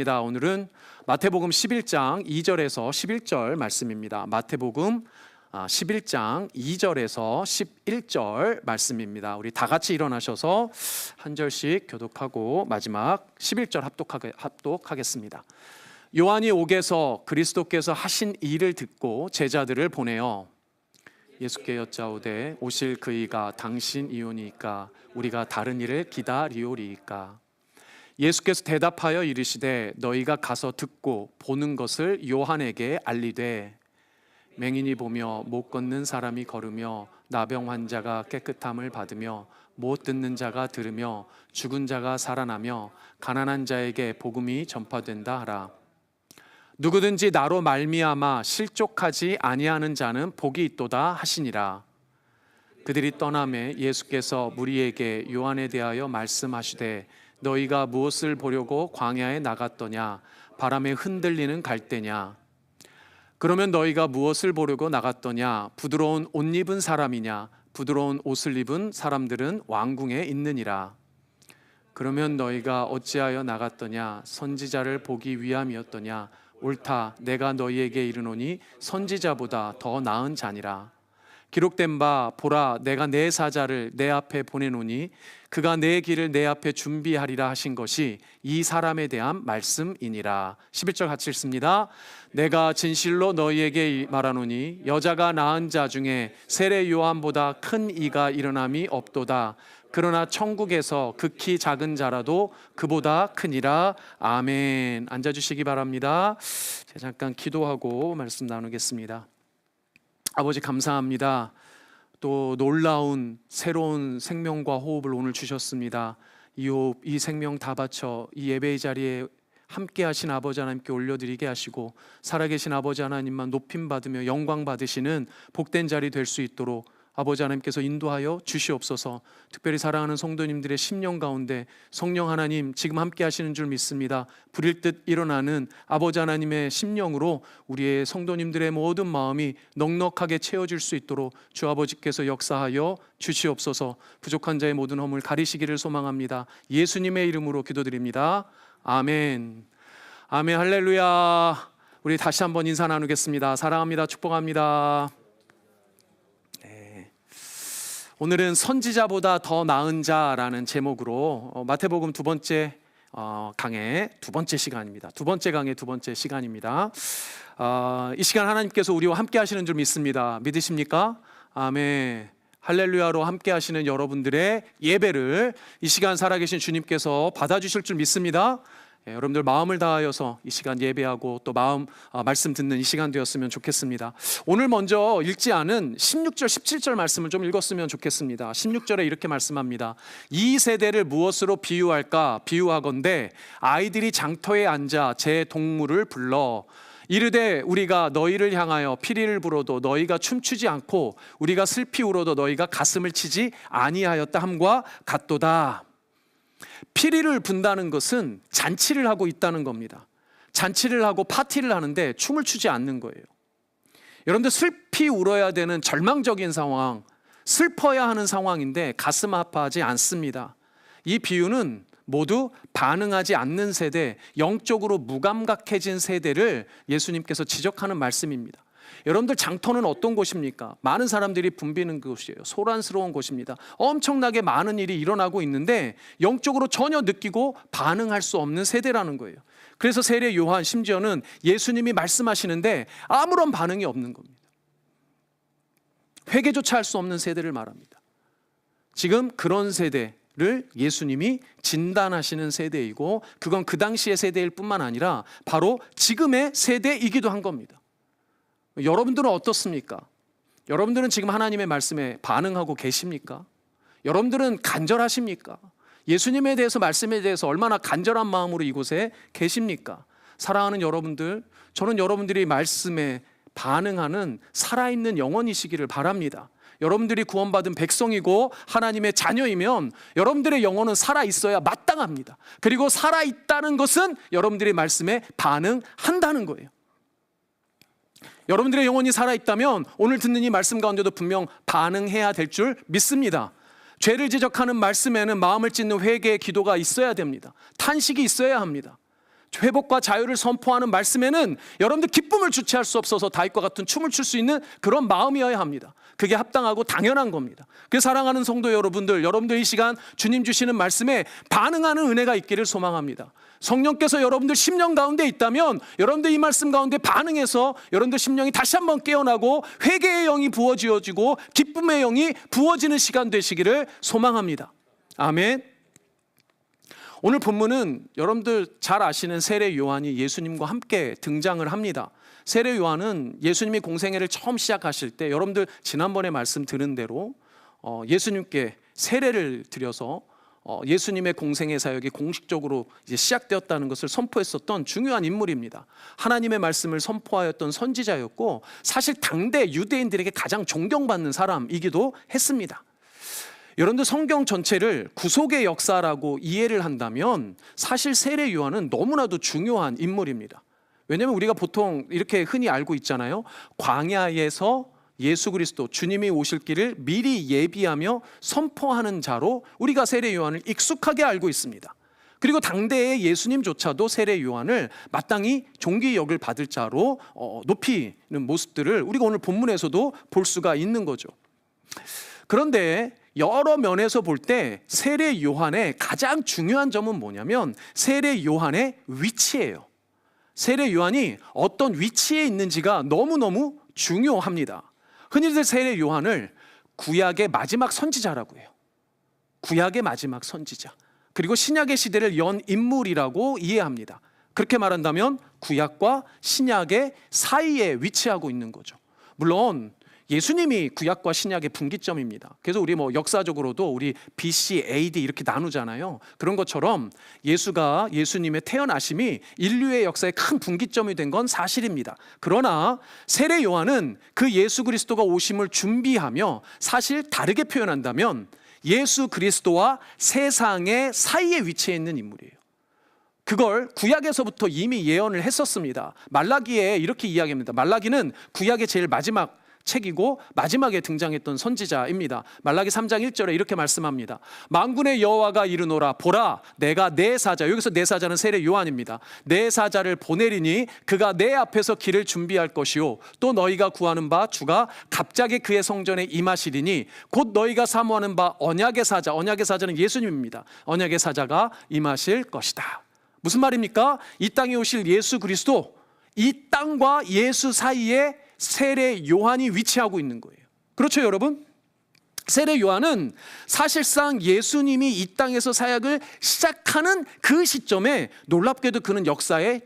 오늘은 마태복음 11장 2절에서 11절 말씀입니다. 마태복음 11장 2절에서 11절 말씀입니다. 우리 다 같이 일어나셔서 한 절씩 교독하고 마지막 11절 합독하겠습니다. 요한이 옥에서 그리스도께서 하신 일을 듣고 제자들을 보내어 예수께 여짜오되 오실 그이가 당신이오니이까 우리가 다른 일을 기다리오리이까. 예수께서 대답하여 이르시되 너희가 가서 듣고 보는 것을 요한에게 알리되 맹인이 보며 못 걷는 사람이 걸으며 나병 환자가 깨끗함을 받으며 못 듣는 자가 들으며 죽은 자가 살아나며 가난한 자에게 복음이 전파된다 하라. 누구든지 나로 말미암아 실족하지 아니하는 자는 복이 있도다 하시니라. 그들이 떠나매 예수께서 무리에게 요한에 대하여 말씀하시되 너희가 무엇을 보려고 광야에 나갔더냐? 바람에 흔들리는 갈대냐? 그러면 너희가 무엇을 보려고 나갔더냐? 부드러운 옷 입은 사람이냐? 부드러운 옷을 입은 사람들은 왕궁에 있느니라. 그러면 너희가 어찌하여 나갔더냐? 선지자를 보기 위함이었더냐? 옳다, 내가 너희에게 이르노니 선지자보다 더 나은 자니라. 기록된 바 보라, 내가 내 사자를 내 앞에 보내노니 그가 내 길을 내 앞에 준비하리라 하신 것이 이 사람에 대한 말씀이니라. 11절 같이 읽습니다. 내가 진실로 너희에게 말하노니 여자가 낳은 자 중에 세례 요한보다 큰 이가 일어남이 없도다. 그러나 천국에서 극히 작은 자라도 그보다 크니라. 아멘. 앉아주시기 바랍니다. 제가 잠깐 기도하고 말씀 나누겠습니다. 아버지 감사합니다. 또 놀라운 새로운 생명과 호흡을 오늘 주셨습니다. 이 호흡, 이 생명 다 바쳐 이 예배의 자리에 함께 하신 아버지 하나님께 올려드리게 하시고 살아계신 아버지 하나님만 높임받으며 영광 받으시는 복된 자리 될 수 있도록 아버지 하나님께서 인도하여 주시옵소서. 특별히 사랑하는 성도님들의 심령 가운데 성령 하나님 지금 함께 하시는 줄 믿습니다. 불일 듯 일어나는 아버지 하나님의 심령으로 우리의 성도님들의 모든 마음이 넉넉하게 채워질 수 있도록 주 아버지께서 역사하여 주시옵소서. 부족한 자의 모든 허물 가리시기를 소망합니다. 예수님의 이름으로 기도드립니다. 아멘. 아멘. 할렐루야. 우리 다시 한번 인사 나누겠습니다. 사랑합니다. 축복합니다. 오늘은 선지자보다 더 나은 자라는 제목으로 마태복음 두 번째 강의 두 번째 시간입니다. 두 번째 강의 두 번째 시간입니다. 이 시간 하나님께서 우리와 함께 하시는 줄 믿습니다. 믿으십니까? 아멘. 할렐루야로 함께 하시는 여러분들의 예배를 이 시간 살아계신 주님께서 받아주실 줄 믿습니다. 여러분들 마음을 다하여서 이 시간 예배하고 또 말씀 듣는 이 시간 되었으면 좋겠습니다. 오늘 먼저 읽지 않은 16절 17절 말씀을 좀 읽었으면 좋겠습니다. 16절에 이렇게 말씀합니다. 이 세대를 무엇으로 비유할까? 비유하건대 아이들이 장터에 앉아 제 동물을 불러 이르되 우리가 너희를 향하여 피리를 불어도 너희가 춤추지 않고 우리가 슬피 울어도 너희가 가슴을 치지 아니하였다 함과 같도다. 피리를 분다는 것은 잔치를 하고 있다는 겁니다. 잔치를 하고 파티를 하는데 춤을 추지 않는 거예요. 여러분들 슬피 울어야 되는 절망적인 상황, 슬퍼야 하는 상황인데 가슴 아파하지 않습니다. 이 비유는 모두 반응하지 않는 세대, 영적으로 무감각해진 세대를 예수님께서 지적하는 말씀입니다. 여러분들 장터는 어떤 곳입니까? 많은 사람들이 붐비는 곳이에요. 소란스러운 곳입니다. 엄청나게 많은 일이 일어나고 있는데 영적으로 전혀 느끼고 반응할 수 없는 세대라는 거예요. 그래서 세례 요한 심지어는 예수님이 말씀하시는데 아무런 반응이 없는 겁니다. 회개조차 할 수 없는 세대를 말합니다. 지금 그런 세대를 예수님이 진단하시는 세대이고 그건 그 당시의 세대일 뿐만 아니라 바로 지금의 세대이기도 한 겁니다. 여러분들은 어떻습니까? 여러분들은 지금 하나님의 말씀에 반응하고 계십니까? 여러분들은 간절하십니까? 예수님에 대해서 말씀에 대해서 얼마나 간절한 마음으로 이곳에 계십니까? 사랑하는 여러분들, 저는 여러분들이 말씀에 반응하는 살아있는 영혼이시기를 바랍니다. 여러분들이 구원받은 백성이고 하나님의 자녀이면 여러분들의 영혼은 살아있어야 마땅합니다. 그리고 살아있다는 것은 여러분들의 말씀에 반응한다는 거예요. 여러분들의 영혼이 살아있다면 오늘 듣는 이 말씀 가운데도 분명 반응해야 될 줄 믿습니다. 죄를 지적하는 말씀에는 마음을 찢는 회개의 기도가 있어야 됩니다. 탄식이 있어야 합니다. 회복과 자유를 선포하는 말씀에는 여러분들 기쁨을 주체할 수 없어서 다윗과 같은 춤을 출 수 있는 그런 마음이어야 합니다. 그게 합당하고 당연한 겁니다. 그 사랑하는 성도 여러분들, 여러분들 이 시간 주님 주시는 말씀에 반응하는 은혜가 있기를 소망합니다. 성령께서 여러분들 심령 가운데 있다면 여러분들 이 말씀 가운데 반응해서 여러분들 심령이 다시 한번 깨어나고 회개의 영이 부어지어지고 기쁨의 영이 부어지는 시간 되시기를 소망합니다. 아멘. 오늘 본문은 여러분들 잘 아시는 세례 요한이 예수님과 함께 등장을 합니다. 세례 요한은 예수님이 공생애를 처음 시작하실 때 여러분들 지난번에 말씀 들은 대로 예수님께 세례를 드려서 예수님의 공생애 사역이 공식적으로 이제 시작되었다는 것을 선포했었던 중요한 인물입니다. 하나님의 말씀을 선포하였던 선지자였고 사실 당대 유대인들에게 가장 존경받는 사람이기도 했습니다. 여러분들 성경 전체를 구속의 역사라고 이해를 한다면 사실 세례 요한은 너무나도 중요한 인물입니다. 왜냐하면 우리가 보통 이렇게 흔히 알고 있잖아요. 광야에서 예수 그리스도 주님이 오실 길을 미리 예비하며 선포하는 자로 우리가 세례 요한을 익숙하게 알고 있습니다. 그리고 당대의 예수님조차도 세례 요한을 마땅히 존귀역을 받을 자로 높이는 모습들을 우리가 오늘 본문에서도 볼 수가 있는 거죠. 그런데 여러 면에서 볼 때 세례 요한의 가장 중요한 점은 뭐냐면 세례 요한의 위치예요. 세례 요한이 어떤 위치에 있는지가 너무너무 중요합니다. 흔히들 세례 요한을 구약의 마지막 선지자라고 해요. 구약의 마지막 선지자. 그리고 신약의 시대를 연 인물이라고 이해합니다. 그렇게 말한다면 구약과 신약의 사이에 위치하고 있는 거죠. 물론 예수님이 구약과 신약의 분기점입니다. 그래서 우리 역사적으로도 우리 BC, AD 이렇게 나누잖아요. 그런 것처럼 예수님의 태어나심이 인류의 역사의 큰 분기점이 된 건 사실입니다. 그러나 세례 요한은 그 예수 그리스도가 오심을 준비하며 사실 다르게 표현한다면 예수 그리스도와 세상의 사이에 위치해 있는 인물이에요. 그걸 구약에서부터 이미 예언을 했었습니다. 말라기에 이렇게 이야기합니다. 말라기는 구약의 제일 마지막 책이고 마지막에 등장했던 선지자입니다. 말라기 3장 1절에 이렇게 말씀합니다. 만군의 여호와가 이르노라 보라 내가 내 사자, 여기서 내 사자는 세례 요한입니다. 내 사자를 보내리니 그가 내 앞에서 길을 준비할 것이요 또 너희가 구하는 바 주가 갑자기 그의 성전에 임하시리니 곧 너희가 사모하는 바 언약의 사자, 언약의 사자는 예수님입니다. 언약의 사자가 임하실 것이다. 무슨 말입니까? 이 땅에 오실 예수 그리스도, 이 땅과 예수 사이에 세례 요한이 위치하고 있는 거예요. 그렇죠, 여러분? 세례 요한은 사실상 예수님이 이 땅에서 사역을 시작하는 그 시점에 놀랍게도 그는 역사의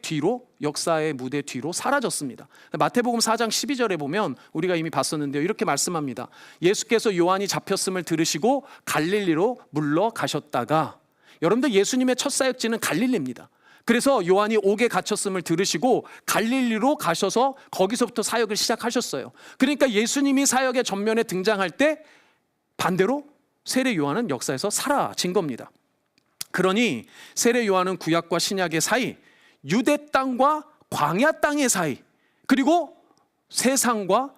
무대 뒤로 사라졌습니다. 마태복음 4장 12절에 보면 우리가 이미 봤었는데요. 이렇게 말씀합니다. 예수께서 요한이 잡혔음을 들으시고 갈릴리로 물러가셨다가, 여러분들 예수님의 첫 사역지는 갈릴리입니다. 그래서 요한이 옥에 갇혔음을 들으시고 갈릴리로 가셔서 거기서부터 사역을 시작하셨어요. 그러니까 예수님이 사역의 전면에 등장할 때 반대로 세례 요한은 역사에서 사라진 겁니다. 그러니 세례 요한은 구약과 신약의 사이, 유대 땅과 광야 땅의 사이, 그리고 세상과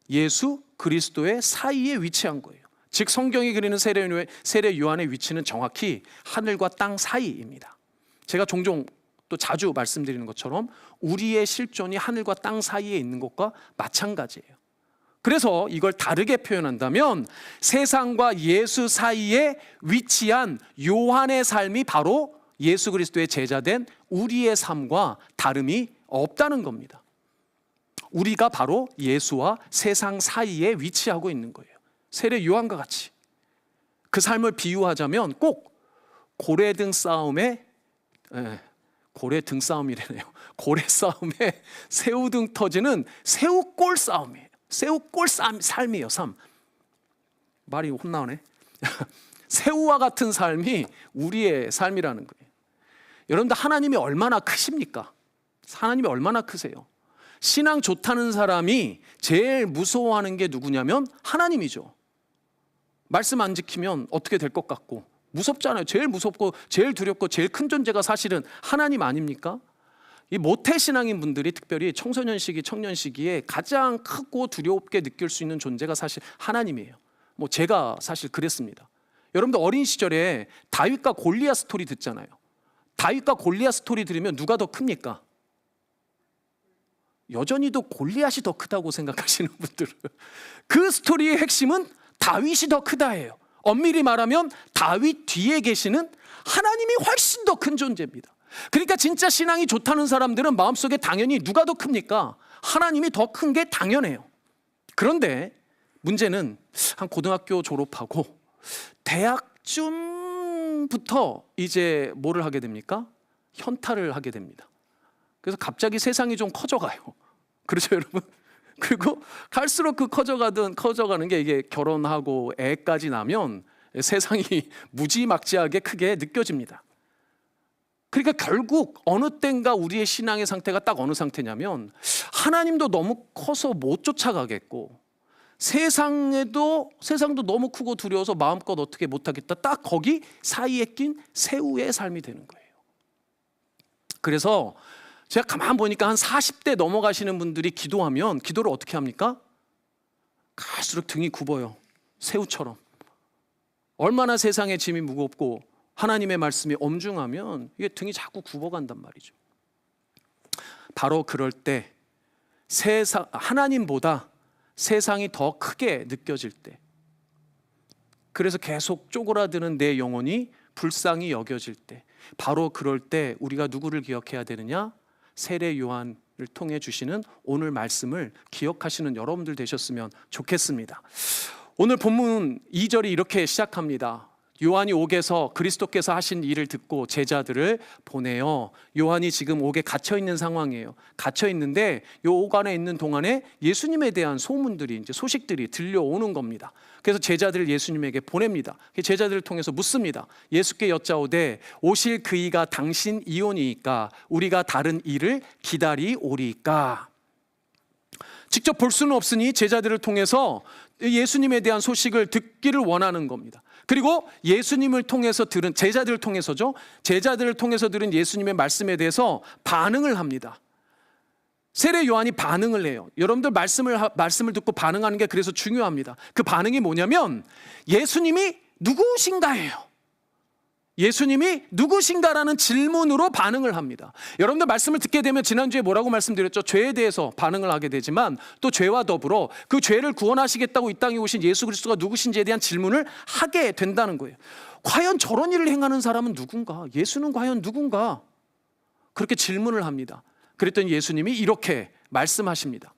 예수 그리스도의 사이에 위치한 거예요. 즉 성경이 그리는 세례 요한의 위치는 정확히 하늘과 땅 사이입니다. 제가 종종 또 자주 말씀드리는 것처럼 우리의 실존이 하늘과 땅 사이에 있는 것과 마찬가지예요. 그래서 이걸 다르게 표현한다면 세상과 예수 사이에 위치한 요한의 삶이 바로 예수 그리스도의 제자된 우리의 삶과 다름이 없다는 겁니다. 우리가 바로 예수와 세상 사이에 위치하고 있는 거예요. 세례 요한과 같이. 그 삶을 비유하자면 꼭 고래등 싸움에 고래 싸움에 새우등 터지는 새우골 싸움이에요. 새우골 삶이에요. 말이 혼나오네. 새우와 같은 삶이 우리의 삶이라는 거예요. 여러분들 하나님이 얼마나 크십니까? 하나님이 얼마나 크세요? 신앙 좋다는 사람이 제일 무서워하는 게 누구냐면 하나님이죠. 말씀 안 지키면 어떻게 될 것 같고 무섭잖아요. 제일 무섭고 제일 두렵고 제일 큰 존재가 사실은 하나님 아닙니까? 이 모태신앙인 분들이 특별히 청소년 시기, 청년 시기에 가장 크고 두렵게 느낄 수 있는 존재가 사실 하나님이에요. 제가 사실 그랬습니다. 여러분들 어린 시절에 다윗과 골리앗 스토리 듣잖아요. 다윗과 골리앗 스토리 들으면 누가 더 큽니까? 여전히도 골리앗이 더 크다고 생각하시는 분들은 그 스토리의 핵심은 다윗이 더 크다예요. 엄밀히 말하면 다윗 뒤에 계시는 하나님이 훨씬 더 큰 존재입니다. 그러니까 진짜 신앙이 좋다는 사람들은 마음속에 당연히 누가 더 큽니까? 하나님이 더 큰 게 당연해요. 그런데 문제는 한 고등학교 졸업하고 대학쯤부터 이제 뭐를 하게 됩니까? 현타를 하게 됩니다. 그래서 갑자기 세상이 좀 커져가요. 그렇죠, 여러분? 그리고 갈수록 그 커져가는 게 이게 결혼하고 애까지 나면 세상이 무지막지하게 크게 느껴집니다. 그러니까 결국 어느 때인가 우리의 신앙의 상태가 딱 어느 상태냐면 하나님도 너무 커서 못 쫓아가겠고 세상도 너무 크고 두려워서 마음껏 어떻게 못하겠다. 딱 거기 사이에 낀 새우의 삶이 되는 거예요. 그래서 제가 가만 보니까 한 40대 넘어가시는 분들이 기도하면 기도를 어떻게 합니까? 갈수록 등이 굽어요. 새우처럼. 얼마나 세상의 짐이 무겁고 하나님의 말씀이 엄중하면 이게 등이 자꾸 굽어간단 말이죠. 바로 그럴 때 하나님보다 세상이 더 크게 느껴질 때, 그래서 계속 쪼그라드는 내 영혼이 불쌍히 여겨질 때, 바로 그럴 때 우리가 누구를 기억해야 되느냐? 세례 요한을 통해 주시는 오늘 말씀을 기억하시는 여러분들 되셨으면 좋겠습니다. 오늘 본문 2절이 이렇게 시작합니다. 요한이 옥에서 그리스도께서 하신 일을 듣고 제자들을 보내요. 요한이 지금 옥에 갇혀 있는 상황이에요. 갇혀 있는데 요 옥 안에 있는 동안에 예수님에 대한 소문들이 이제 소식들이 들려오는 겁니다. 그래서 제자들을 예수님에게 보냅니다. 제자들을 통해서 묻습니다. 예수께 여짜오되 오실 그이가 당신 이오니이까 우리가 다른 이를 기다리오리이까. 직접 볼 수는 없으니 제자들을 통해서 예수님에 대한 소식을 듣기를 원하는 겁니다. 그리고 예수님을 통해서 들은 제자들을 통해서죠. 제자들을 통해서 들은 예수님의 말씀에 대해서 반응을 합니다. 세례 요한이 반응을 해요. 여러분들 말씀을 듣고 반응하는 게 그래서 중요합니다. 그 반응이 뭐냐면 예수님이 누구신가예요. 예수님이 누구신가라는 질문으로 반응을 합니다. 여러분들 말씀을 듣게 되면 지난주에 뭐라고 말씀드렸죠? 죄에 대해서 반응을 하게 되지만 또 죄와 더불어 그 죄를 구원하시겠다고 이 땅에 오신 예수 그리스도가 누구신지에 대한 질문을 하게 된다는 거예요. 과연 저런 일을 행하는 사람은 누군가? 예수는 과연 누군가? 그렇게 질문을 합니다. 그랬더니 예수님이 이렇게 말씀하십니다.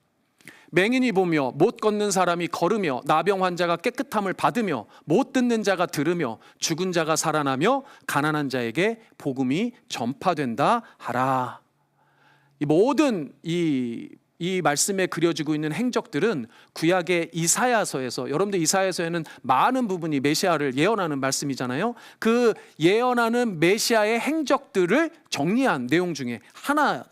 맹인이 보며 못 걷는 사람이 걸으며 나병 환자가 깨끗함을 받으며 못 듣는 자가 들으며 죽은 자가 살아나며 가난한 자에게 복음이 전파된다 하라. 이 모든 이 말씀에 그려지고 있는 행적들은 구약의 이사야서에서, 여러분들 이사야서에는 많은 부분이 메시아를 예언하는 말씀이잖아요. 그 예언하는 메시아의 행적들을 정리한 내용 중에 하나.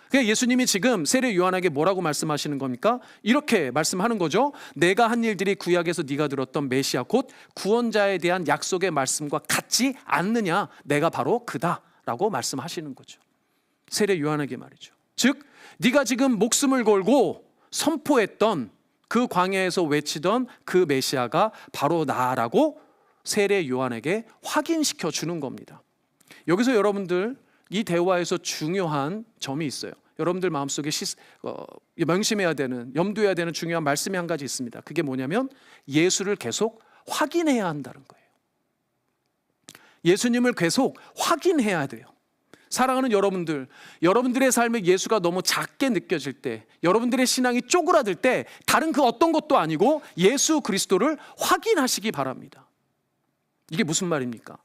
그러니까 예수님이 지금 세례 요한에게 뭐라고 말씀하시는 겁니까? 이렇게 말씀하는 거죠. 내가 한 일들이 구약에서 네가 들었던 메시아 곧 구원자에 대한 약속의 말씀과 같지 않느냐? 내가 바로 그다라고 말씀하시는 거죠. 세례 요한에게 말이죠. 즉 네가 지금 목숨을 걸고 선포했던 그 광야에서 외치던 그 메시아가 바로 나라고 세례 요한에게 확인시켜 주는 겁니다. 여기서 여러분들 이 대화에서 중요한 점이 있어요. 여러분들 마음속에 명심해야 되는, 염두해야 되는 중요한 말씀이 한 가지 있습니다. 그게 뭐냐면 예수를 계속 확인해야 한다는 거예요. 예수님을 계속 확인해야 돼요. 사랑하는 여러분들, 여러분들의 삶에 예수가 너무 작게 느껴질 때, 여러분들의 신앙이 쪼그라들 때 다른 그 어떤 것도 아니고 예수 그리스도를 확인하시기 바랍니다. 이게 무슨 말입니까?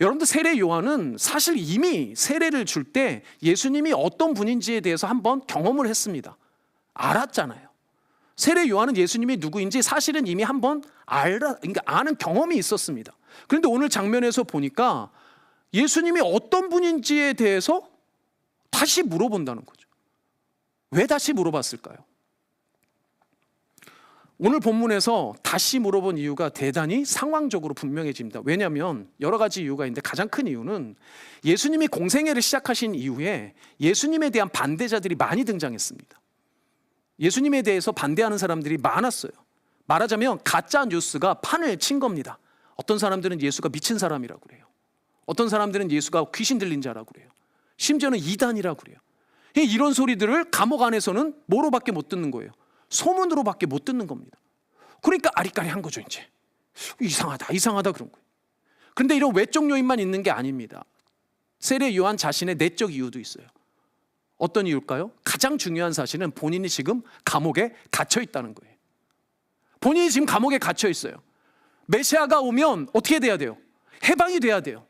여러분들 세례 요한은 사실 이미 세례를 줄 때 예수님이 어떤 분인지에 대해서 한번 경험을 했습니다. 알았잖아요. 세례 요한은 예수님이 누구인지 사실은 이미 한번 그러니까 아는 경험이 있었습니다. 그런데 오늘 장면에서 보니까 예수님이 어떤 분인지에 대해서 다시 물어본다는 거죠. 왜 다시 물어봤을까요? 오늘 본문에서 다시 물어본 이유가 대단히 상황적으로 분명해집니다. 왜냐하면 여러 가지 이유가 있는데 가장 큰 이유는 예수님이 공생애를 시작하신 이후에 예수님에 대한 반대자들이 많이 등장했습니다. 예수님에 대해서 반대하는 사람들이 많았어요. 말하자면 가짜 뉴스가 판을 친 겁니다. 어떤 사람들은 예수가 미친 사람이라고 그래요. 어떤 사람들은 예수가 귀신 들린 자라고 그래요. 심지어는 이단이라고 그래요. 이런 소리들을 감옥 안에서는 뭐로밖에 못 듣는 거예요? 소문으로밖에 못 듣는 겁니다. 그러니까 아리까리한 거죠. 이제 이상하다 그런 거예요. 그런데 이런 외적 요인만 있는 게 아닙니다. 세례 요한 자신의 내적 이유도 있어요. 어떤 이유일까요? 가장 중요한 사실은 본인이 지금 감옥에 갇혀 있다는 거예요. 본인이 지금 감옥에 갇혀 있어요. 메시아가 오면 어떻게 돼야 돼요? 해방이 돼야 돼요.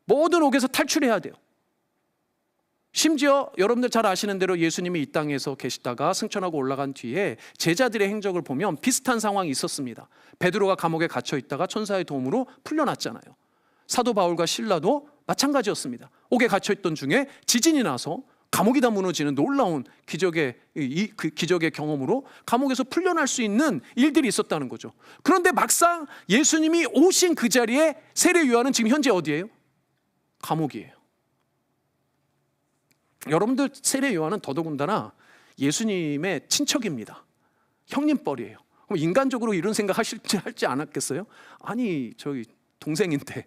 모든 옥에서 탈출해야 돼요. 심지어 여러분들 잘 아시는 대로 예수님이 이 땅에서 계시다가 승천하고 올라간 뒤에 제자들의 행적을 보면 비슷한 상황이 있었습니다. 베드로가 감옥에 갇혀 있다가 천사의 도움으로 풀려났잖아요. 사도 바울과 실라도 마찬가지였습니다. 옥에 갇혀 있던 중에 지진이 나서 감옥이 다 무너지는 놀라운 기적의 경험으로 감옥에서 풀려날 수 있는 일들이 있었다는 거죠. 그런데 막상 예수님이 오신 그 자리에 세례 요한은 지금 현재 어디예요? 감옥이에요. 여러분들 세례 요한은 더더군다나 예수님의 친척입니다. 형님뻘이에요. 그럼 인간적으로 이런 생각 할지 않았겠어요? 아니 저희 동생인데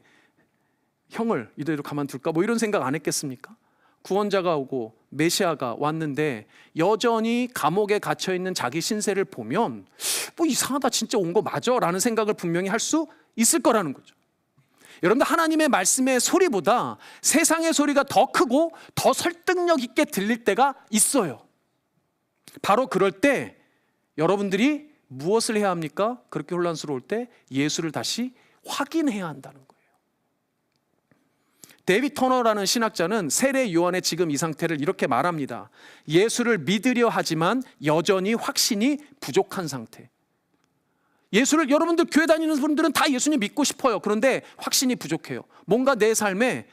형을 이대로 가만둘까? 뭐 이런 생각 안 했겠습니까? 구원자가 오고 메시아가 왔는데 여전히 감옥에 갇혀있는 자기 신세를 보면 뭐 이상하다, 진짜 온 거 맞아? 라는 생각을 분명히 할 수 있을 거라는 거죠. 여러분들, 하나님의 말씀의 소리보다 세상의 소리가 더 크고 더 설득력 있게 들릴 때가 있어요. 바로 그럴 때 여러분들이 무엇을 해야 합니까? 그렇게 혼란스러울 때 예수를 다시 확인해야 한다는 거예요. 데이빗 터너라는 신학자는 세례 요한의 지금 이 상태를 이렇게 말합니다. 예수를 믿으려 하지만 여전히 확신이 부족한 상태. 예수를, 여러분들 교회 다니는 분들은 다 예수님 믿고 싶어요. 그런데 확신이 부족해요. 뭔가 내 삶을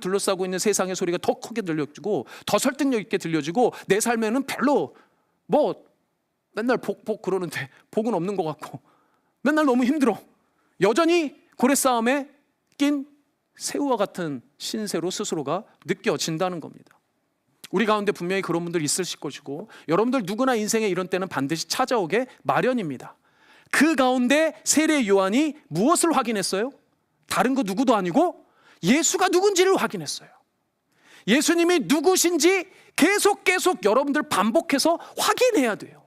둘러싸고 있는 세상의 소리가 더 크게 들려지고 더 설득력 있게 들려지고 내 삶에는 별로 뭐 맨날 복 그러는데 복은 없는 것 같고 맨날 너무 힘들어. 여전히 고래싸움에 낀 새우와 같은 신세로 스스로가 느껴진다는 겁니다. 우리 가운데 분명히 그런 분들 있으실 것이고 여러분들 누구나 인생에 이런 때는 반드시 찾아오게 마련입니다. 그 가운데 세례 요한이 무엇을 확인했어요? 다른 거 누구도 아니고 예수가 누군지를 확인했어요. 예수님이 누구신지 계속 여러분들 반복해서 확인해야 돼요.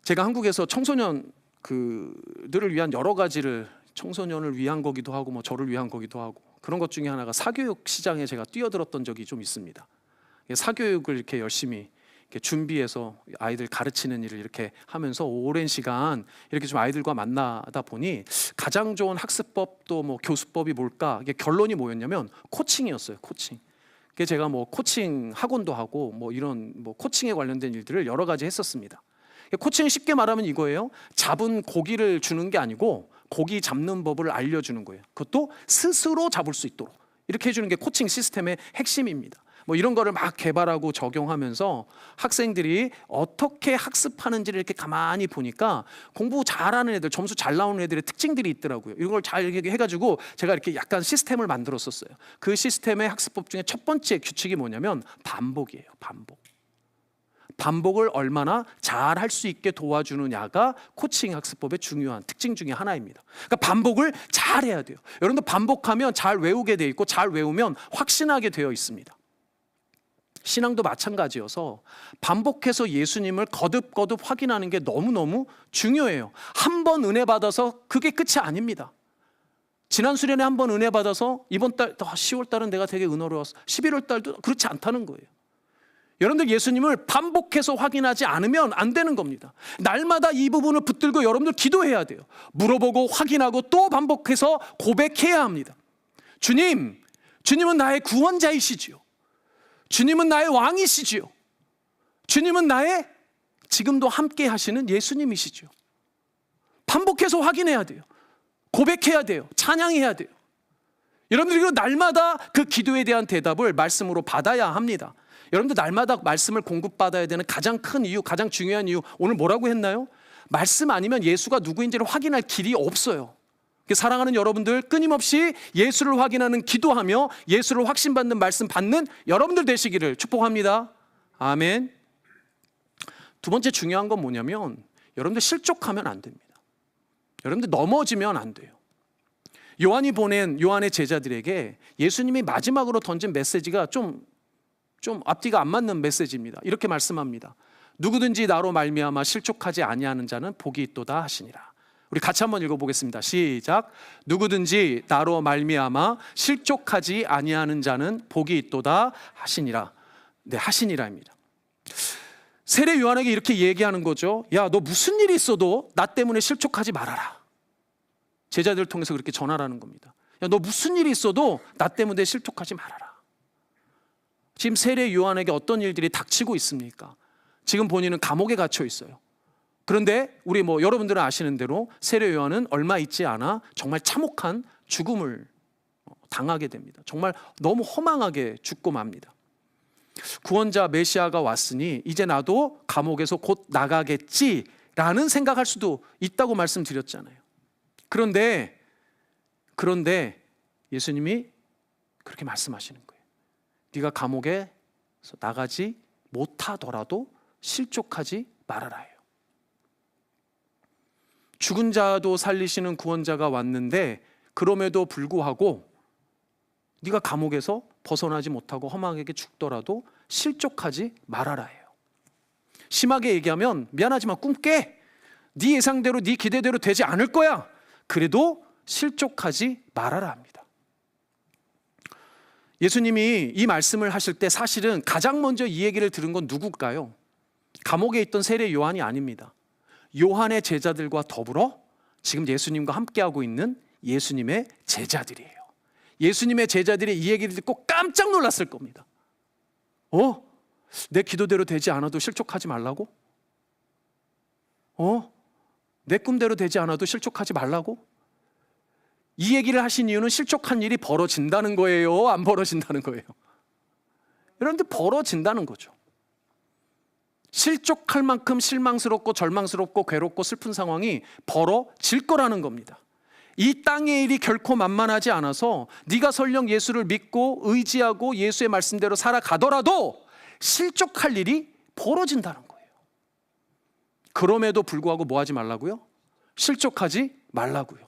제가 한국에서 청소년들을 위한 여러 가지를, 청소년을 위한 거기도 하고 뭐 저를 위한 거기도 하고, 그런 것 중에 하나가 사교육 시장에 제가 뛰어들었던 적이 좀 있습니다. 사교육을 이렇게 열심히 이렇게 준비해서 아이들 가르치는 일을 이렇게 하면서 오랜 시간 이렇게 좀 아이들과 만나다 보니 가장 좋은 학습법 또 뭐 교수법이 뭘까? 이게 결론이 뭐였냐면 코칭이었어요. 코칭. 그게 제가 뭐 코칭 학원도 하고 뭐 이런 뭐 코칭에 관련된 일들을 여러 가지 했었습니다. 코칭 쉽게 말하면 이거예요. 잡은 고기를 주는 게 아니고 고기 잡는 법을 알려주는 거예요. 그것도 스스로 잡을 수 있도록 이렇게 해주는 게 코칭 시스템의 핵심입니다. 뭐 이런 거를 막 개발하고 적용하면서 학생들이 어떻게 학습하는지를 이렇게 가만히 보니까 공부 잘하는 애들, 점수 잘 나오는 애들의 특징들이 있더라고요. 이런 걸 잘 해가지고 제가 이렇게 약간 시스템을 만들었었어요. 그 시스템의 학습법 중에 첫 번째 규칙이 뭐냐면 반복이에요. 반복을 얼마나 잘 할 수 있게 도와주느냐가 코칭 학습법의 중요한 특징 중에 하나입니다. 그러니까 반복을 잘 해야 돼요. 여러분들 반복하면 잘 외우게 돼 있고 잘 외우면 확신하게 되어 있습니다. 신앙도 마찬가지여서 반복해서 예수님을 거듭 확인하는 게 너무너무 중요해요. 한 번 은혜 받아서 그게 끝이 아닙니다. 지난 수련회 한 번 은혜 받아서 이번 달 10월 달은 내가 되게 은혜로웠어. 11월 달도 그렇지 않다는 거예요. 여러분들 예수님을 반복해서 확인하지 않으면 안 되는 겁니다. 날마다 이 부분을 붙들고 여러분들 기도해야 돼요. 물어보고 확인하고 또 반복해서 고백해야 합니다. 주님은 나의 구원자이시지요. 주님은 나의 왕이시지요. 주님은 나의 지금도 함께 하시는 예수님이시지요. 반복해서 확인해야 돼요. 고백해야 돼요. 찬양해야 돼요. 여러분들이 날마다 그 기도에 대한 대답을 말씀으로 받아야 합니다. 여러분들 날마다 말씀을 공급받아야 되는 가장 큰 이유, 가장 중요한 이유, 오늘 뭐라고 했나요? 말씀 아니면 예수가 누구인지를 확인할 길이 없어요. 사랑하는 여러분들, 끊임없이 예수를 확인하는 기도하며 예수를 확신받는 말씀 받는 여러분들 되시기를 축복합니다. 아멘. 두 번째 중요한 건 뭐냐면 여러분들 실족하면 안 됩니다. 여러분들 넘어지면 안 돼요. 요한이 보낸 요한의 제자들에게 예수님이 마지막으로 던진 메시지가 좀 앞뒤가 안 맞는 메시지입니다. 이렇게 말씀합니다. 누구든지 나로 말미암아 실족하지 아니하는 자는 복이 있도다 하시니라. 우리 같이 한번 읽어보겠습니다. 시작. 누구든지 나로 말미암아 실족하지 아니하는 자는 복이 있도다 하시니라. 네, 하시니라입니다. 세례 요한에게 이렇게 얘기하는 거죠. 야, 너 무슨 일이 있어도 나 때문에 실족하지 말아라. 제자들을 통해서 그렇게 전하라는 겁니다. 야, 너 무슨 일이 있어도 나 때문에 실족하지 말아라. 지금 세례 요한에게 어떤 일들이 닥치고 있습니까? 지금 본인은 감옥에 갇혀 있어요. 그런데 우리 여러분들은 아시는 대로 세례 요한은 얼마 있지 않아 정말 참혹한 죽음을 당하게 됩니다. 정말 너무 허망하게 죽고 맙니다. 구원자 메시아가 왔으니 이제 나도 감옥에서 곧 나가겠지라는 생각할 수도 있다고 말씀드렸잖아요. 그런데 예수님이 그렇게 말씀하시는 거예요. 네가 감옥에서 나가지 못하더라도 실족하지 말아라요. 죽은 자도 살리시는 구원자가 왔는데 그럼에도 불구하고 네가 감옥에서 벗어나지 못하고 허망하게 죽더라도 실족하지 말아라예요. 심하게 얘기하면 미안하지만 꿈 깨. 네 예상대로 네 기대대로 되지 않을 거야. 그래도 실족하지 말아라 합니다. 예수님이 이 말씀을 하실 때 사실은 가장 먼저 이 얘기를 들은 건 누굴까요? 감옥에 있던 세례 요한이 아닙니다. 요한의 제자들과 더불어 지금 예수님과 함께하고 있는 예수님의 제자들이에요. 예수님의 제자들이 이 얘기를 듣고 깜짝 놀랐을 겁니다. 내 기도대로 되지 않아도 실족하지 말라고? 내 꿈대로 되지 않아도 실족하지 말라고? 이 얘기를 하신 이유는 실족한 일이 벌어진다는 거예요? 안 벌어진다는 거예요? 여러분들 벌어진다는 거죠. 실족할 만큼 실망스럽고 절망스럽고 괴롭고 슬픈 상황이 벌어질 거라는 겁니다. 이 땅의 일이 결코 만만하지 않아서 네가 설령 예수를 믿고 의지하고 예수의 말씀대로 살아가더라도 실족할 일이 벌어진다는 거예요. 그럼에도 불구하고 뭐 하지 말라고요? 실족하지 말라고요.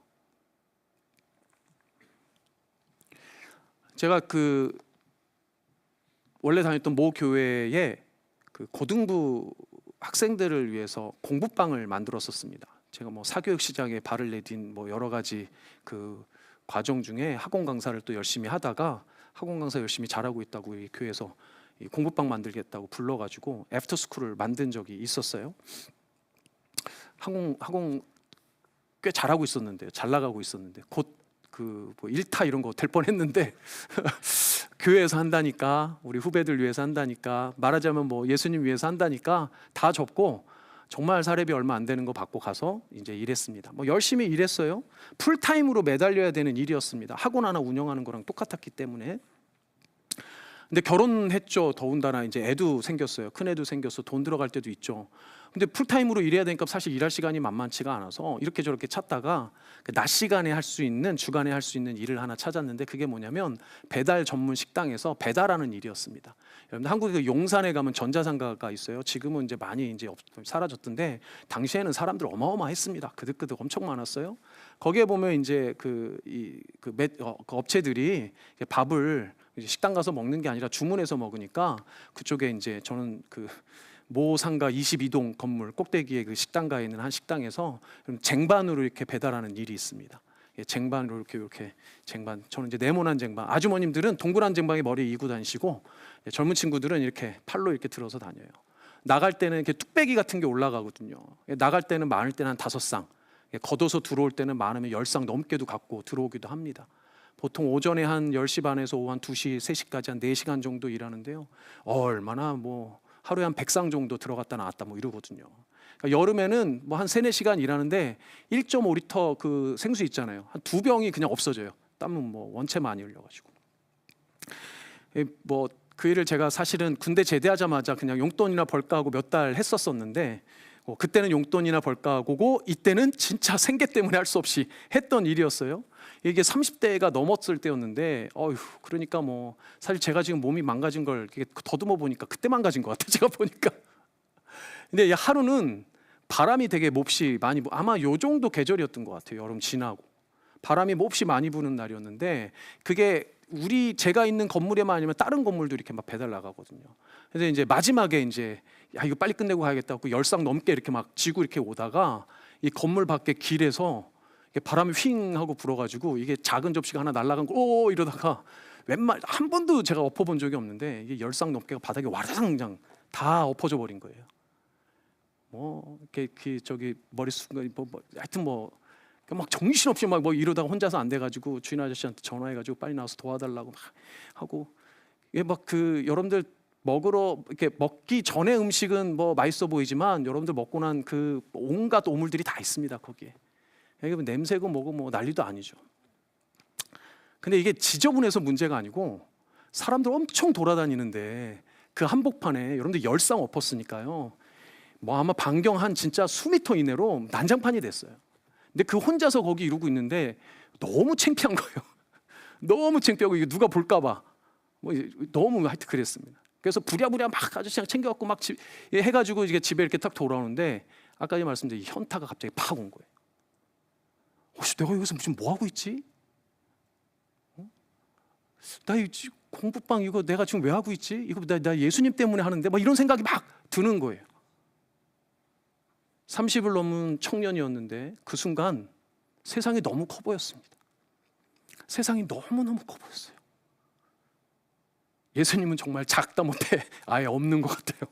제가 원래 다녔던 모 교회에 고등부 학생들을 위해서 공부방을 만들었었습니다. 제가 사교육 시장에 발을 내딘 여러 가지 과정 중에 학원 강사를 또 열심히 하다가 학원 강사 열심히 잘하고 있다고 이 교회에서 이 공부방 만들겠다고 불러가지고 애프터스쿨을 만든 적이 있었어요. 학원 꽤 잘하고 있었는데요. 잘 나가고 있었는데 곧 일타 이런 거 될 뻔했는데 교회에서 한다니까, 우리 후배들 위해서 한다니까, 말하자면 예수님 위해서 한다니까 다 접고 정말 사례비 얼마 안 되는 거 받고 가서 이제 일했습니다. 열심히 일했어요. 풀타임으로 매달려야 되는 일이었습니다. 학원 하나 운영하는 거랑 똑같았기 때문에. 근데 결혼했죠. 더군다나 이제 애도 생겼어요. 큰 애도 생겨서 돈 들어갈 때도 있죠. 근데 풀타임으로 일해야 되니까 사실 일할 시간이 만만치가 않아서 이렇게 저렇게 찾다가 낮 시간에 할 수 있는, 주간에 할 수 있는 일을 하나 찾았는데 그게 뭐냐면 배달 전문 식당에서 배달하는 일이었습니다. 여러분들 한국에 용산에 가면 전자상가가 있어요. 지금은 이제 많이 사라졌던데 당시에는 사람들 어마어마했습니다. 그득그득 엄청 많았어요. 거기에 보면 이제 그 업체들이 밥을 식당 가서 먹는 게 아니라 주문해서 먹으니까 그쪽에 이제 저는 모 상가 22동 건물 꼭대기에 식당가에 있는 한 식당에서 쟁반으로 이렇게 배달하는 일이 있습니다. 쟁반으로 이렇게 쟁반. 저는 이제 네모난 쟁반. 아주머님들은 동그란 쟁반에 머리에 이고 다니시고 젊은 친구들은 이렇게 팔로 이렇게 들어서 다녀요. 나갈 때는 이렇게 뚝배기 같은 게 올라가거든요. 나갈 때는 많을 때는 한 5쌍, 걷어서 들어올 때는 많으면 10쌍 넘게도 갖고 들어오기도 합니다. 보통 오전에 한 10시 반에서 오후 한 2시, 3시까지 한 4시간 정도 일하는데요. 얼마나 하루에 한 100쌍 정도 들어갔다 나왔다 이러거든요. 그러니까 여름에는 한 3, 4시간 일하는데 1.5리터 생수 있잖아요. 한 2병이 그냥 없어져요. 땀은 원체 많이 흘려가지고. 그 일을 제가 사실은 군대 제대하자마자 그냥 용돈이나 벌까 하고 몇 달 했었었는데 그때는 용돈이나 벌까 하고 이때는 진짜 생계 때문에 할 수 없이 했던 일이었어요. 이게 30대가 넘었을 때였는데 그러니까 사실 제가 지금 몸이 망가진 걸 더듬어 보니까 그때 망가진 것 같아요. 제가 보니까. 근데 하루는 바람이 되게 몹시 많이 아마 요 정도 계절이었던 것 같아요. 여름 지나고 바람이 몹시 많이 부는 날이었는데 그게 제가 있는 건물에만 아니면 다른 건물도 이렇게 막 배달 나가거든요. 그래서 이제 마지막에 이제 야 이거 빨리 끝내고 가야겠다 고 10쌍 넘게 이렇게 막 지고 이렇게 오다가 이 건물 밖에 길에서 바람이 휘잉 하고 불어가지고 이게 작은 접시가 하나 날아간 거 오 이러다가 한 번도 제가 엎어본 적이 없는데 이게 10쌍 넘게가 바닥에 와르장 그냥 다 엎어져 버린 거예요. 뭐 이렇게 저기 머릿속에 하여튼 막 정신없이 막 이러다가 혼자서 안 돼가지고 주인 아저씨한테 전화해가지고 빨리 나와서 도와달라고 막 하고 이게 막 여러분들 이렇게 먹기 전에 음식은 뭐 맛있어 보이지만 여러분들 먹고 난 그 온갖 오물들이 다 있습니다 거기에. 이게 냄새고 뭐고 뭐 난리도 아니죠. 근데 이게 지저분해서 문제가 아니고 사람들 엄청 돌아다니는데 그 한복판에 여러분들 10쌍 엎었으니까요. 뭐 아마 반경 한 진짜 수미터 이내로 난장판이 됐어요. 근데 그 혼자서 거기 이러고 있는데 너무 창피한 거예요. 너무 창피하고 이게 누가 볼까봐 너무 하여튼 그랬습니다. 그래서 부랴부랴 막 아저씨랑 챙겨갖고 막 해가지고 이게 집에 이렇게 딱 돌아오는데 아까 말씀드린 현타가 갑자기 팍 온 거예요. 혹시 내가 여기서 무슨 뭐 하고 있지? 나 공부방 이거 내가 지금 왜 하고 있지? 이거 나 예수님 때문에 하는데 막 이런 생각이 막 드는 거예요. 30을 넘은 청년이었는데 그 순간 세상이 너무 커 보였습니다. 세상이 너무너무 커 보였어요. 예수님은 정말 작다 못해 아예 없는 것 같아요.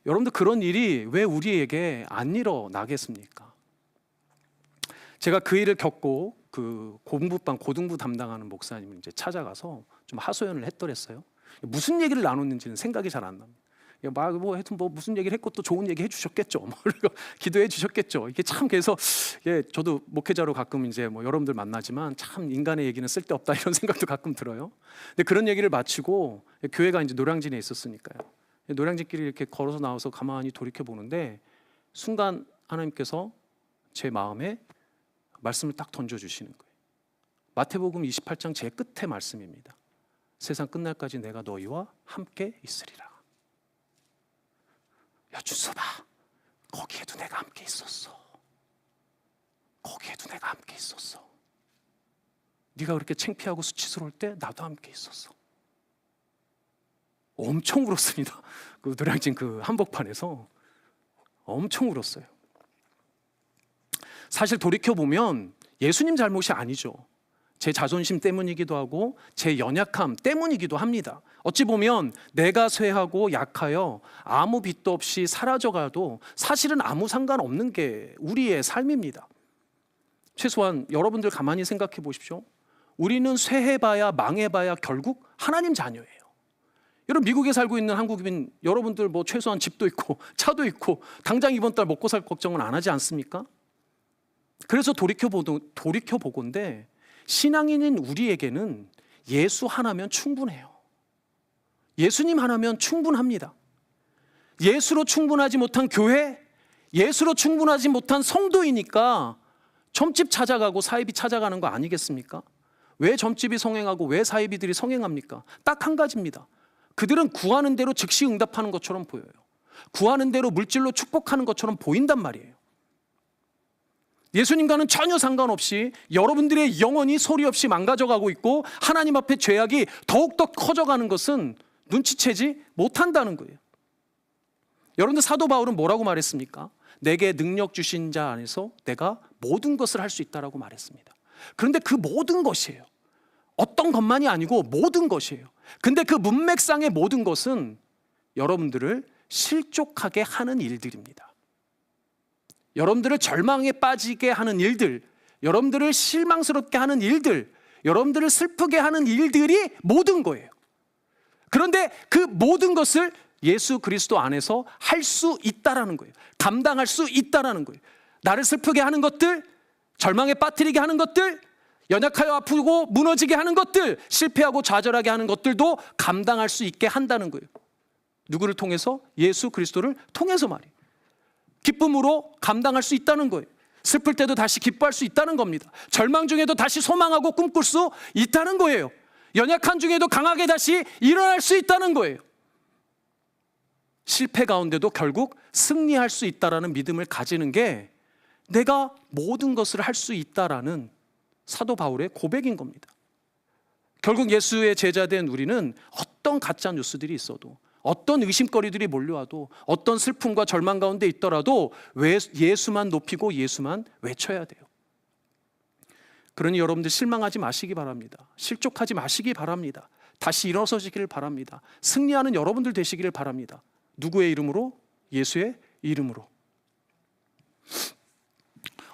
여러분들 그런 일이 왜 우리에게 안 일어나겠습니까? 제가 그 일을 겪고 그 공부방 고등부 담당하는 목사님을 이제 찾아가서 좀 하소연을 했더랬어요. 무슨 얘기를 나눴는지는 생각이 잘 안 납니다. 하여튼 무슨 얘기를 했고 또 좋은 얘기 해주셨겠죠. 기도해 주셨겠죠. 이게 참 그래서 저도 목회자로 가끔 이제 여러분들 만나지만 참 인간의 얘기는 쓸데없다 이런 생각도 가끔 들어요. 근데 그런 얘기를 마치고 교회가 이제 노량진에 있었으니까요. 노량진길을 이렇게 걸어서 나와서 가만히 돌이켜 보는데 순간 하나님께서 제 마음에 말씀을 딱 던져주시는 거예요. 마태복음 28장 제 끝에 말씀입니다. 세상 끝날까지 내가 너희와 함께 있으리라. 야 준서봐, 거기에도 내가 함께 있었어. 거기에도 내가 함께 있었어. 네가 그렇게 창피하고 수치스러울 때 나도 함께 있었어. 엄청 울었습니다. 그 노량진 그 한복판에서 엄청 울었어요. 사실 돌이켜보면 예수님 잘못이 아니죠. 제 자존심 때문이기도 하고 제 연약함 때문이기도 합니다. 어찌 보면 내가 쇠하고 약하여 아무 빚도 없이 사라져가도 사실은 아무 상관없는 게 우리의 삶입니다. 최소한 여러분들 가만히 생각해 보십시오. 우리는 쇠해봐야 망해봐야 결국 하나님 자녀예요. 여러분 미국에 살고 있는 한국인 여러분들 최소한 집도 있고 차도 있고 당장 이번 달 먹고 살 걱정은 안 하지 않습니까? 그래서 돌이켜보건대 신앙인인 우리에게는 예수 하나면 충분해요. 예수님 하나면 충분합니다. 예수로 충분하지 못한 교회, 예수로 충분하지 못한 성도이니까 점집 찾아가고 사이비 찾아가는 거 아니겠습니까? 왜 점집이 성행하고 왜 사이비들이 성행합니까? 딱 한 가지입니다. 그들은 구하는 대로 즉시 응답하는 것처럼 보여요. 구하는 대로 물질로 축복하는 것처럼 보인단 말이에요. 예수님과는 전혀 상관없이 여러분들의 영혼이 소리 없이 망가져가고 있고 하나님 앞에 죄악이 더욱더 커져가는 것은 눈치채지 못한다는 거예요. 여러분들 사도 바울은 뭐라고 말했습니까? 내게 능력 주신 자 안에서 내가 모든 것을 할 수 있다라고 말했습니다. 그런데 그 모든 것이에요. 어떤 것만이 아니고 모든 것이에요. 근데 그 문맥상의 모든 것은 여러분들을 실족하게 하는 일들입니다. 여러분들을 절망에 빠지게 하는 일들, 여러분들을 실망스럽게 하는 일들, 여러분들을 슬프게 하는 일들이 모든 거예요. 그런데 그 모든 것을 예수 그리스도 안에서 할 수 있다라는 거예요. 감당할 수 있다라는 거예요. 나를 슬프게 하는 것들, 절망에 빠뜨리게 하는 것들, 연약하여 아프고 무너지게 하는 것들, 실패하고 좌절하게 하는 것들도 감당할 수 있게 한다는 거예요. 누구를 통해서? 예수 그리스도를 통해서 말이에요. 기쁨으로 감당할 수 있다는 거예요. 슬플 때도 다시 기뻐할 수 있다는 겁니다. 절망 중에도 다시 소망하고 꿈꿀 수 있다는 거예요. 연약한 중에도 강하게 다시 일어날 수 있다는 거예요. 실패 가운데도 결국 승리할 수 있다는 믿음을 가지는 게 내가 모든 것을 할 수 있다라는 사도 바울의 고백인 겁니다. 결국 예수의 제자된 우리는 어떤 가짜 뉴스들이 있어도, 어떤 의심거리들이 몰려와도, 어떤 슬픔과 절망 가운데 있더라도 예수만 높이고 예수만 외쳐야 돼요. 그러니 여러분들 실망하지 마시기 바랍니다. 실족하지 마시기 바랍니다. 다시 일어서시기를 바랍니다. 승리하는 여러분들 되시기를 바랍니다. 누구의 이름으로? 예수의 이름으로.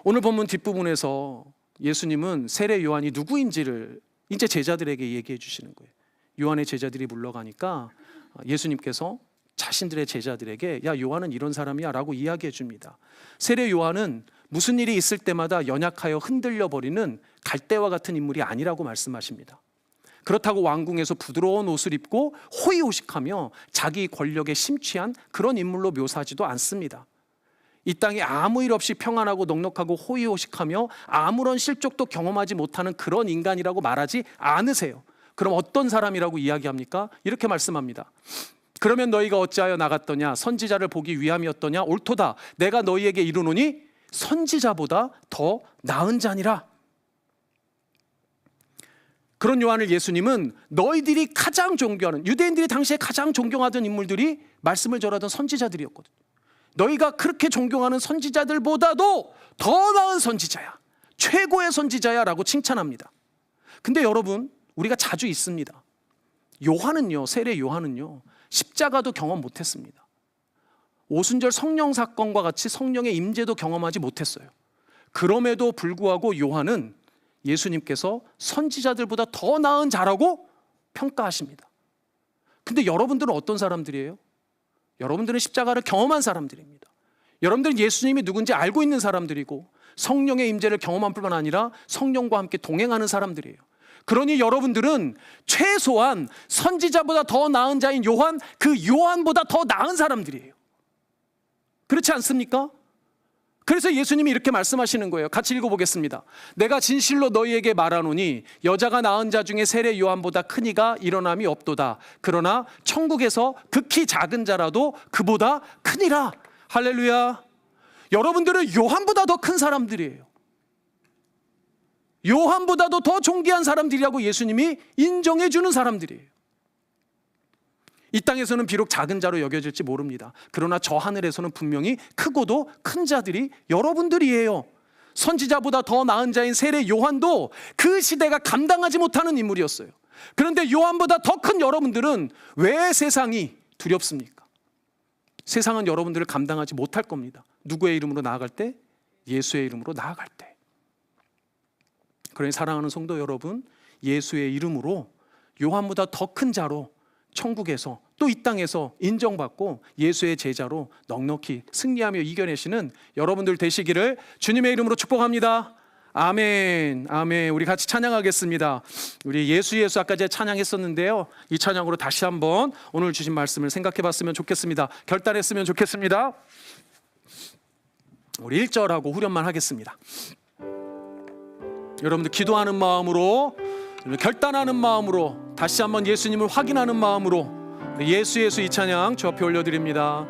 오늘 본문 뒷부분에서 예수님은 세례 요한이 누구인지를 이제 제자들에게 얘기해 주시는 거예요. 요한의 제자들이 물러가니까 예수님께서 자신들의 제자들에게 야, 요한은 이런 사람이야 라고 이야기해 줍니다. 세례 요한은 무슨 일이 있을 때마다 연약하여 흔들려 버리는 갈대와 같은 인물이 아니라고 말씀하십니다. 그렇다고 왕궁에서 부드러운 옷을 입고 호의호식하며 자기 권력에 심취한 그런 인물로 묘사하지도 않습니다. 이 땅에 아무 일 없이 평안하고 넉넉하고 호의호식하며 아무런 실족도 경험하지 못하는 그런 인간이라고 말하지 않으세요. 그럼 어떤 사람이라고 이야기합니까? 이렇게 말씀합니다. 그러면 너희가 어찌하여 나갔더냐? 선지자를 보기 위함이었더냐? 옳도다. 내가 너희에게 이르노니 선지자보다 더 나은 자니라. 그런 요한을 예수님은 너희들이 가장 존경하는, 유대인들이 당시에 가장 존경하던 인물들이 말씀을 전하던 선지자들이었거든요. 너희가 그렇게 존경하는 선지자들보다도 더 나은 선지자야, 최고의 선지자야 라고 칭찬합니다. 근데 여러분, 우리가 자주 있습니다. 요한은요, 세례 요한은요, 십자가도 경험 못했습니다. 오순절 성령 사건과 같이 성령의 임재도 경험하지 못했어요. 그럼에도 불구하고 요한은 예수님께서 선지자들보다 더 나은 자라고 평가하십니다. 근데 여러분들은 어떤 사람들이에요? 여러분들은 십자가를 경험한 사람들입니다. 여러분들은 예수님이 누군지 알고 있는 사람들이고 성령의 임재를 경험한 뿐만 아니라 성령과 함께 동행하는 사람들이에요. 그러니 여러분들은 최소한 선지자보다 더 나은 자인 요한, 그 요한보다 더 나은 사람들이에요. 그렇지 않습니까? 그래서 예수님이 이렇게 말씀하시는 거예요. 같이 읽어보겠습니다. 내가 진실로 너희에게 말하노니 여자가 낳은 자 중에 세례 요한보다 큰 이가 일어남이 없도다. 그러나 천국에서 극히 작은 자라도 그보다 크니라. 할렐루야. 여러분들은 요한보다 더 큰 사람들이에요. 요한보다도 더 존귀한 사람들이라고 예수님이 인정해 주는 사람들이에요. 이 땅에서는 비록 작은 자로 여겨질지 모릅니다. 그러나 저 하늘에서는 분명히 크고도 큰 자들이 여러분들이에요. 선지자보다 더 나은 자인 세례 요한도 그 시대가 감당하지 못하는 인물이었어요. 그런데 요한보다 더 큰 여러분들은 왜 세상이 두렵습니까? 세상은 여러분들을 감당하지 못할 겁니다. 누구의 이름으로 나아갈 때? 예수의 이름으로 나아갈 때. 그러니 사랑하는 성도 여러분, 예수의 이름으로 요한보다 더 큰 자로 천국에서 또 이 땅에서 인정받고 예수의 제자로 넉넉히 승리하며 이겨내시는 여러분들 되시기를 주님의 이름으로 축복합니다. 아멘. 아멘. 우리 같이 찬양하겠습니다. 우리 예수 아까 제가 찬양했었는데요, 이 찬양으로 다시 한번 오늘 주신 말씀을 생각해 봤으면 좋겠습니다. 결단했으면 좋겠습니다. 우리 1절하고 후렴만 하겠습니다. 여러분들 기도하는 마음으로, 결단하는 마음으로, 다시 한번 예수님을 확인하는 마음으로 예수 이 찬양 주 앞에 올려드립니다.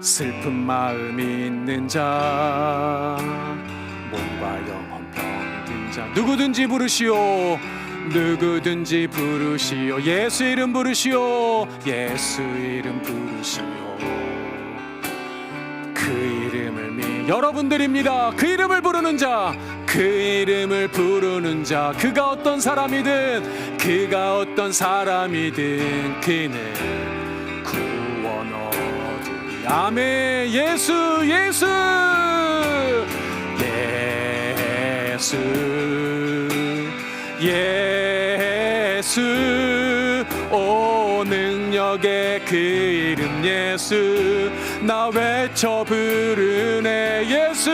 슬픈 마음 있는 자, 몸과 영혼 병든 자, 누구든지 부르시오, 누구든지 부르시오, 예수 이름 부르시오, 예수 이름 부르시오. 그 이름을 여러분들입니다. 그 이름을 부르는 자, 그 이름을 부르는 자, 그가 어떤 사람이든, 그가 어떤 사람이든 그는 구원 얻으리. 아멘. 예수 예수 예수 예수, 오 능력의 그 이름 예수, 나 외쳐 부르네. 예수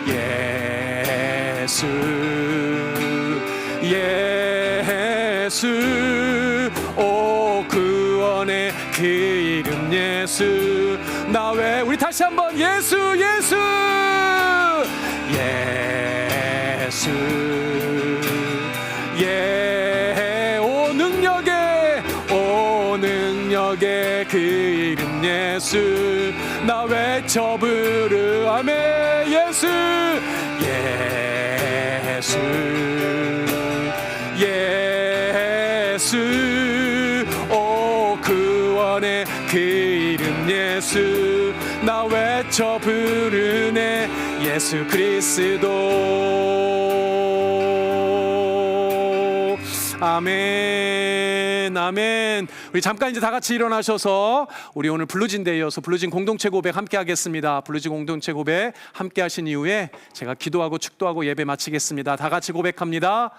예수 예수, 오 구원의 그 이름 예수, 나 왜 우리 다시 한번 예수 예수 예수 오 능력의 그 이름 예수 나 외쳐 부르 아멘 예수 예수 예수 오 구원의 그 이름 예수 나 외쳐 부르네 예수 그리스도 아멘 아멘. 우리 잠깐 이제 다 같이 일어나셔서 우리 오늘 블루진데이에 이어서 블루진 공동체 고백 함께 하겠습니다. 블루진 공동체 고백 함께 하신 이후에 제가 기도하고 축도하고 예배 마치겠습니다. 다 같이 고백합니다.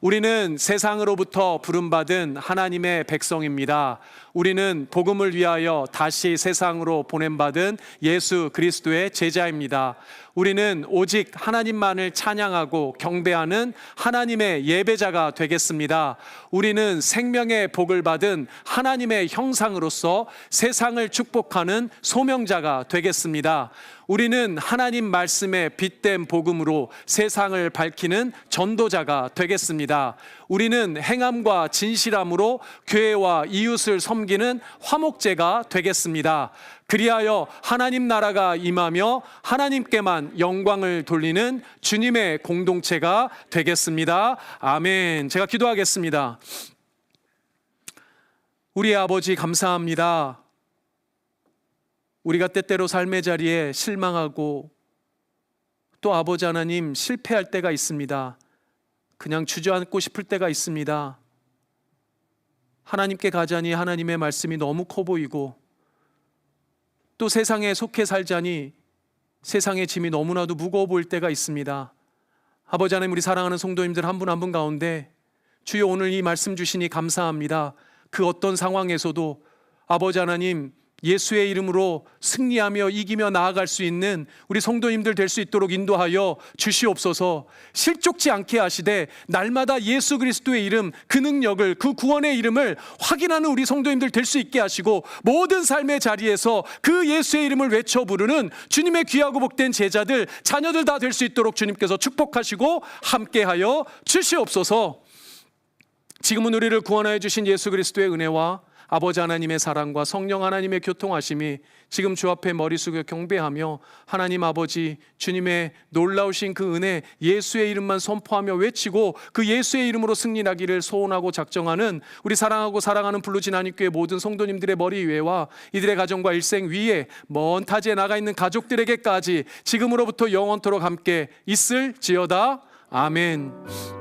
우리는 세상으로부터 부름받은 하나님의 백성입니다. 우리는 복음을 위하여 다시 세상으로 보냄받은 예수 그리스도의 제자입니다. 우리는 오직 하나님만을 찬양하고 경배하는 하나님의 예배자가 되겠습니다. 우리는 생명의 복을 받은 하나님의 형상으로서 세상을 축복하는 소명자가 되겠습니다. 우리는 하나님 말씀의 빛된 복음으로 세상을 밝히는 전도자가 되겠습니다. 우리는 행함과 진실함으로 교회와 이웃을 섬기는 화목제가 되겠습니다. 그리하여 하나님 나라가 임하며 하나님께만 영광을 돌리는 주님의 공동체가 되겠습니다. 아멘. 제가 기도하겠습니다. 우리의 아버지 감사합니다. 우리가 때때로 삶의 자리에 실망하고 또 아버지 하나님 실패할 때가 있습니다. 그냥 주저앉고 싶을 때가 있습니다. 하나님께 가자니 하나님의 말씀이 너무 커 보이고 또 세상에 속해 살자니 세상의 짐이 너무나도 무거워 보일 때가 있습니다. 아버지 하나님 우리 사랑하는 성도님들 한 분 한 분 가운데 주여 오늘 이 말씀 주시니 감사합니다. 그 어떤 상황에서도 아버지 하나님 예수의 이름으로 승리하며 이기며 나아갈 수 있는 우리 성도님들 될 수 있도록 인도하여 주시옵소서. 실족지 않게 하시되 날마다 예수 그리스도의 이름, 그 능력을, 그 구원의 이름을 확인하는 우리 성도님들 될 수 있게 하시고 모든 삶의 자리에서 그 예수의 이름을 외쳐 부르는 주님의 귀하고 복된 제자들, 자녀들 다 될 수 있도록 주님께서 축복하시고 함께하여 주시옵소서. 지금은 우리를 구원하여 주신 예수 그리스도의 은혜와 아버지 하나님의 사랑과 성령 하나님의 교통하심이 지금 주 앞에 머리 숙여 경배하며 하나님 아버지 주님의 놀라우신 그 은혜 예수의 이름만 선포하며 외치고 그 예수의 이름으로 승리하기를 소원하고 작정하는 우리 사랑하고 사랑하는 블루진 한인교회 모든 성도님들의 머리 위에와 이들의 가정과 일생 위에 먼 타지에 나가 있는 가족들에게까지 지금으로부터 영원토록 함께 있을지어다. 아멘.